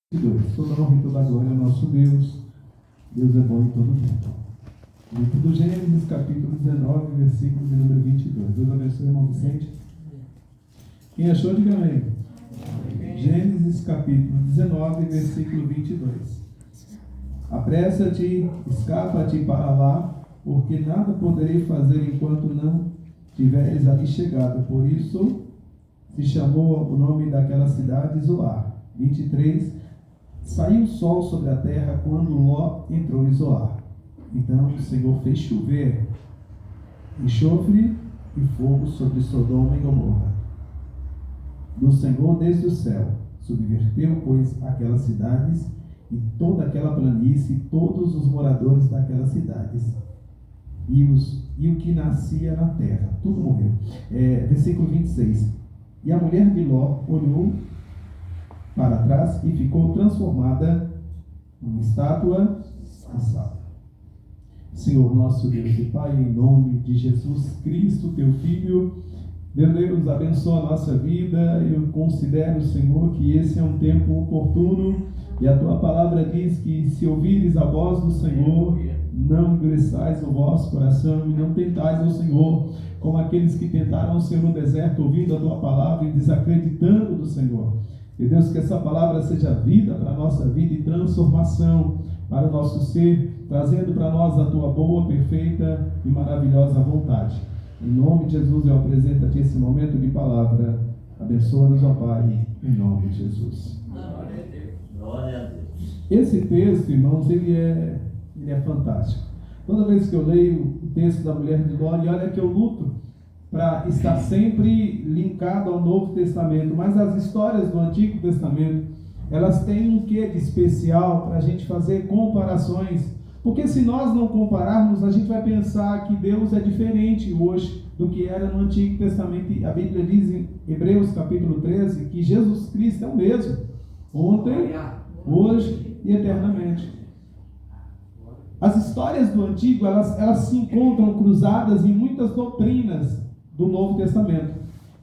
Toda honra e toda glória ao nosso Deus. Deus é bom em todo tempo. Livro do Gênesis, capítulo 19, versículo de número 22. Deus abençoe, irmão Vicente. Quem achou, diga amém. Gênesis, capítulo 19, versículo 22. Apressa-te, escapa-te para lá, porque nada poderei fazer enquanto não tiveres ali chegado. Por isso se chamou o nome daquela cidade Zoar. 23. Saiu o sol sobre a terra quando Ló entrou em Zoar. Então o Senhor fez chover enxofre e fogo sobre Sodoma e Gomorra. Do Senhor desde o céu subverteu, pois, aquelas cidades e toda aquela planície e todos os moradores daquelas cidades e o que nascia na terra. Tudo morreu. Versículo 26. E a mulher de Ló olhou para trás e ficou transformada em estátua de sal. Senhor nosso Deus e Pai, em nome de Jesus Cristo, teu Filho, meu Deus, abençoa a nossa vida. Eu considero, Senhor, que esse é um tempo oportuno e a tua palavra diz que se ouvires a voz do Senhor, não endureçais o vosso coração e não tentais ao Senhor, como aqueles que tentaram o Senhor no deserto, ouvindo a tua palavra e desacreditando do Senhor. Meu Deus, que essa palavra seja vida para a nossa vida e transformação para o nosso ser, trazendo para nós a tua boa, perfeita e maravilhosa vontade. Em nome de Jesus, eu apresento a ti esse momento de palavra. Abençoa-nos, ó Pai, em nome de Jesus. Glória a Deus. Glória a Deus. Esse texto, irmãos, ele é fantástico. Toda vez que eu leio o texto da mulher de Ló, e olha que eu luto para estar sempre linkado ao Novo Testamento, mas as histórias do Antigo Testamento, elas têm um quê de especial para a gente fazer comparações, porque se nós não compararmos, a gente vai pensar que Deus é diferente hoje do que era no Antigo Testamento. A Bíblia diz em Hebreus capítulo 13 que Jesus Cristo é o mesmo, ontem, hoje e eternamente. As histórias do Antigo, elas se encontram cruzadas em muitas doutrinas do Novo Testamento.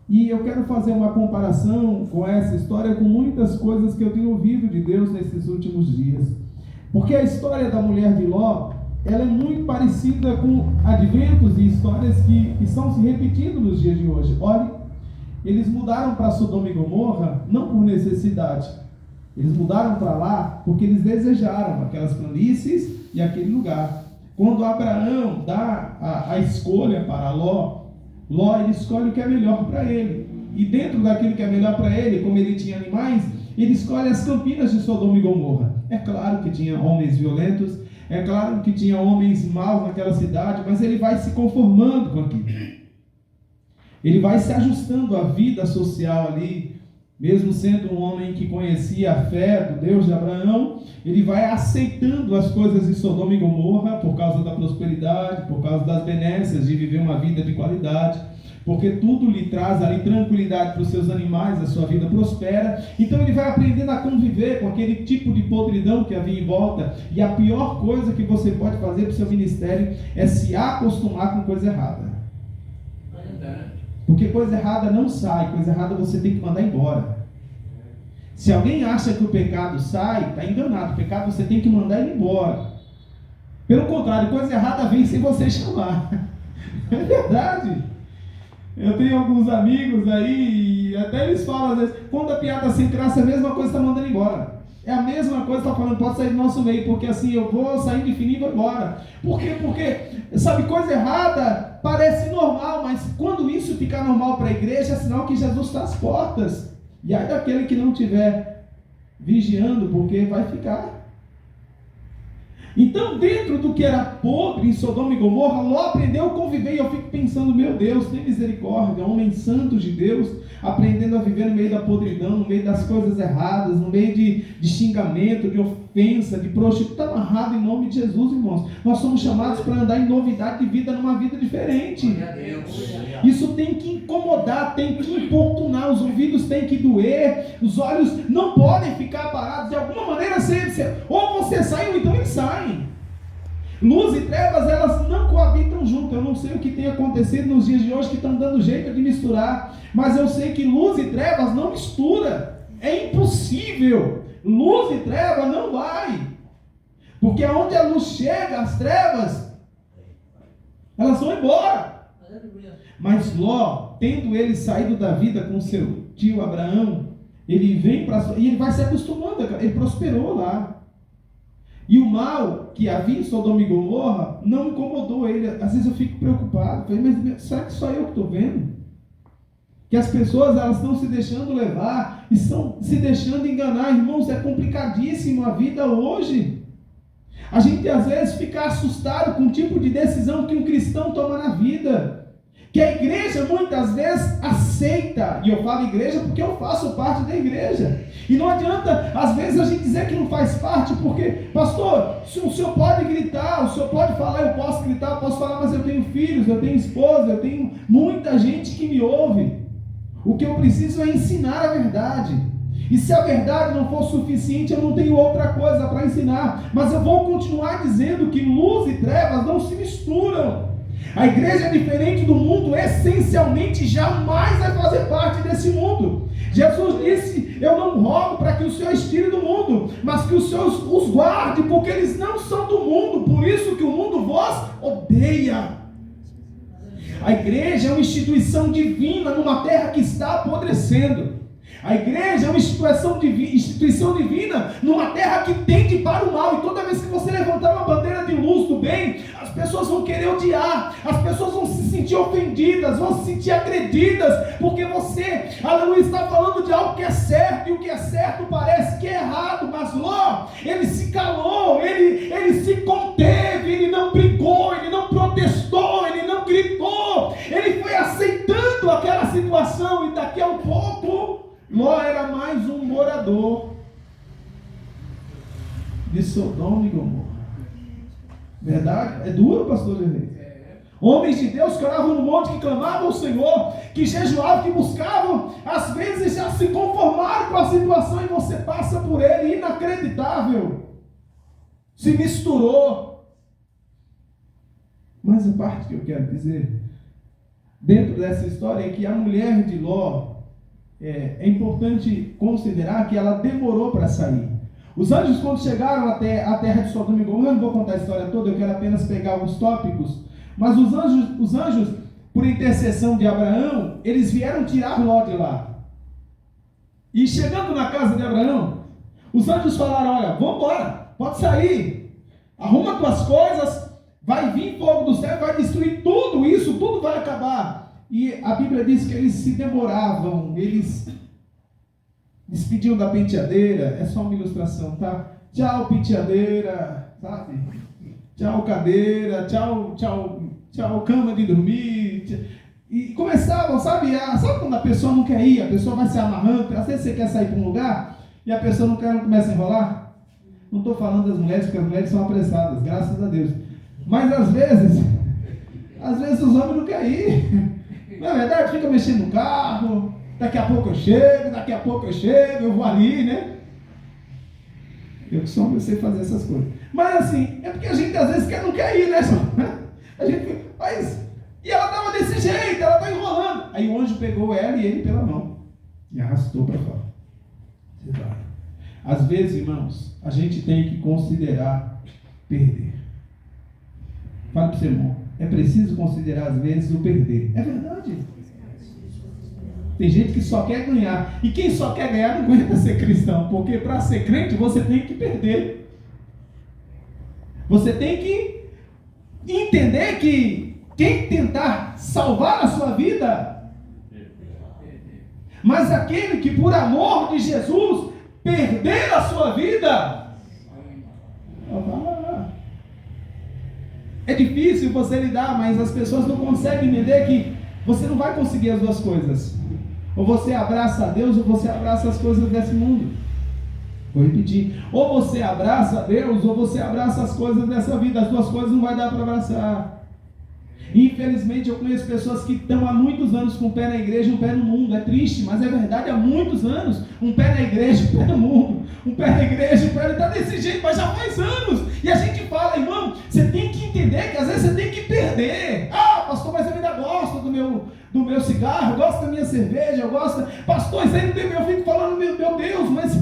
E eu quero fazer uma comparação com essa história com muitas coisas que eu tenho ouvido de Deus nesses últimos dias. Porque a história da mulher de Ló, ela é muito parecida com adventos e histórias que estão se repetindo nos dias de hoje. Olha, eles mudaram para Sodoma e Gomorra não por necessidade. Eles mudaram para lá porque eles desejaram aquelas planícies e aquele lugar. Quando Abraão dá a escolha para Ló, ele escolhe o que é melhor para ele. E dentro daquilo que é melhor para ele, como ele tinha animais, ele escolhe as campinas de Sodoma e Gomorra. É claro que tinha homens violentos, é claro que tinha homens maus naquela cidade, mas ele vai se conformando com aquilo. Ele vai se ajustando à vida social ali, mesmo sendo um homem que conhecia a fé do Deus de Abraão, ele vai aceitando as coisas de Sodoma e Gomorra por causa da prosperidade, por causa das benécias de viver uma vida de qualidade, porque tudo lhe traz ali tranquilidade para os seus animais, a sua vida prospera. Então ele vai aprendendo a conviver com aquele tipo de podridão que havia em volta. E a pior coisa que você pode fazer para o seu ministério é se acostumar com coisa errada. Porque coisa errada não sai, coisa errada você tem que mandar embora. Se alguém acha que o pecado sai, está enganado. O pecado você tem que mandar ele embora. Pelo contrário, coisa errada vem sem você chamar. É verdade. Eu tenho alguns amigos aí, e até eles falam às vezes, quando a piada sem graça é a mesma coisa que está mandando embora. É a mesma coisa que está falando, pode sair do nosso meio, porque assim eu vou sair de fininho e vou embora. Por quê? Porque, sabe, coisa errada parece normal, mas quando isso ficar normal para a igreja, é sinal que Jesus está às portas. E aí daquele que não estiver vigiando, porque vai ficar. Então, dentro do que era podre em Sodoma e Gomorra, Ló aprendeu a conviver. E eu fico pensando, meu Deus, tem misericórdia, homens santos de Deus, aprendendo a viver no meio da podridão, no meio das coisas erradas, no meio de xingamento, de ofensa, de prostituição. Está amarrado em nome de Jesus, irmãos. Nós somos chamados para andar em novidade de vida, numa vida diferente. Isso tem que incomodar, tem que importunar, os ouvidos têm que doer, os olhos não podem ficar parados. De alguma maneira, ou você sai ou então eles saem. Luz e trevas, elas não coabitam junto. Eu não sei o que tem acontecido nos dias de hoje que estão dando jeito de misturar, mas eu sei que luz e trevas não mistura. É impossível luz e treva não vai. Porque onde a luz chega, as trevas, elas vão embora. Mas Ló, tendo ele saído da vida com seu tio Abraão, ele vem e ele vai se acostumando, ele prosperou lá. E o mal que havia em Sodoma e Gomorra não incomodou ele. Às vezes eu fico preocupado. Falei, mas será que só eu que estou vendo? Que as pessoas elas estão se deixando levar, estão se deixando enganar. Irmãos, é complicadíssimo a vida hoje. A gente às vezes fica assustado com o tipo de decisão que um cristão toma na vida. Que a igreja muitas vezes aceita. E eu falo igreja porque eu faço parte da igreja. E não adianta, às vezes, a gente dizer que não faz parte, porque, pastor, o senhor pode gritar, o senhor pode falar, eu posso gritar, eu posso falar, mas eu tenho filhos, eu tenho esposa, eu tenho muita gente que me ouve. O que eu preciso é ensinar a verdade. E se a verdade não for suficiente, eu não tenho outra coisa para ensinar. Mas eu vou continuar dizendo que luz e trevas não se misturam. A igreja, diferente do mundo, essencialmente jamais vai fazer parte desse mundo. Jesus disse, eu não rogo para que o Senhor os tire do mundo, mas que o Senhor os guarde, porque eles não são do mundo, por isso que o mundo vos odeia. A igreja é uma instituição divina numa terra que está apodrecendo. A igreja é uma instituição divina numa terra que tende para o mal. E toda vez que você levantar uma bandeira de luz do bem, as pessoas vão querer odiar, as pessoas vão se sentir ofendidas, vão se sentir agredidas, porque você, aleluia, está falando de algo que é certo, e o que é certo parece que é errado. Mas Ló, ele se calou, ele se conteve, ele não brigou, ele não protestou, ele não gritou, ele foi aceitando aquela situação. E daqui a um pouco Ló era mais um morador de Sodoma e Gomorra. Verdade? É duro, pastor Gerê. Homens de Deus que oravam no monte, que clamavam ao Senhor, que jejuavam, que buscavam, às vezes já se conformaram com a situação e você passa por ele, inacreditável. Se misturou. Mas a parte que eu quero dizer, dentro dessa história, é que a mulher de Ló, é importante considerar que ela demorou para sair. Os anjos, quando chegaram até a terra de Sodoma e Gomorra, eu não vou contar a história toda, eu quero apenas pegar alguns tópicos, mas os anjos, por intercessão de Abraão, eles vieram tirar Ló de lá. E chegando na casa de Abraão, os anjos falaram, olha, vamos embora, pode sair, arruma tuas coisas, vai vir fogo do céu, vai destruir tudo isso, tudo vai acabar. E a Bíblia diz que eles se demoravam, eles despediam da penteadeira, é só uma ilustração, tá? Tchau, penteadeira, sabe? Tchau, cadeira, tchau, cama de dormir. E começavam, sabe quando a pessoa não quer ir, a pessoa vai se amarrando, às vezes você quer sair para um lugar e a pessoa não começa a enrolar? Não estou falando das mulheres, porque as mulheres são apressadas, graças a Deus. Mas às vezes os homens não querem ir. Não é verdade? Fica mexendo no carro, daqui a pouco eu chego, eu vou ali, né? Eu que sou homem, eu sei fazer essas coisas. Mas assim, é porque a gente às vezes não quer ir, né? A gente faz. E ela estava desse jeito, ela está enrolando. Aí o anjo pegou ela e ele pela mão e arrastou para fora. Você vai. Às vezes, irmãos, a gente tem que considerar perder. Fala para o seu irmão. É preciso considerar às vezes o perder. É verdade. Tem gente que só quer ganhar. E quem só quer ganhar não aguenta ser cristão. Porque para ser crente você tem que perder. Você tem que entender que quem tentar salvar a sua vida, mas aquele que por amor de Jesus perder a sua vida, é difícil você lidar, mas as pessoas não conseguem entender que você não vai conseguir as duas coisas. Ou você abraça a Deus, ou você abraça as coisas desse mundo. Vou repetir. Ou você abraça a Deus, ou você abraça as coisas dessa vida. As duas coisas não vai dar para abraçar. Infelizmente eu conheço pessoas que estão há muitos anos com um pé na igreja e um pé no mundo. É triste, mas é verdade. Há muitos anos, um pé na igreja e um pé no mundo. Um pé na igreja e um pé... Ele está desse jeito, mas já faz anos. E a gente fala, irmão, você tem que entender que às vezes você tem que perder. Ah, pastor, mas eu ainda gosto do meu cigarro, eu gosto da minha cerveja, eu gosto... Pastor, isso aí não tem... Eu fico falando, meu Deus, mas